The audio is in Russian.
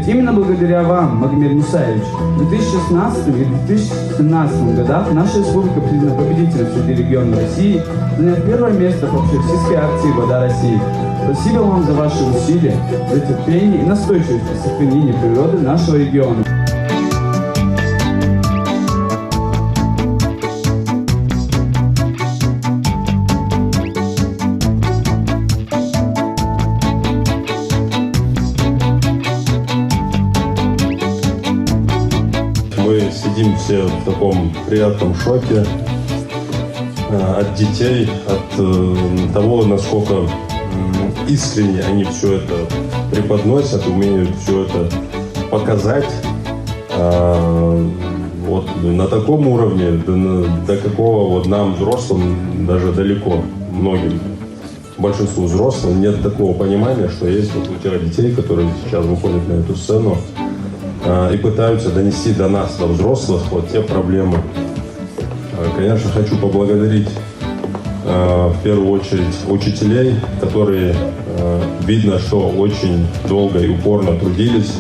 Ведь именно благодаря вам, Магомед Мусаевич, в 2016 и 2017 годах наша республика признана победителем среди регионов России, заняв первое место по всероссийской акции «Вода России». Спасибо вам за ваши усилия, за терпение и настойчивость в сохранении природы нашего региона. Мы сидим все в таком приятном шоке от детей, от того, насколько искренне они все это преподносят, умеют все это показать. Вот на таком уровне, до какого вот нам, взрослым, даже далеко, многим, большинству взрослых, нет такого понимания, что есть вот у тех детей, которые сейчас выходят на эту сцену и пытаются донести до нас, до взрослых, вот те проблемы. Конечно, хочу поблагодарить в первую очередь учителей, которые видно, что очень долго и упорно трудились.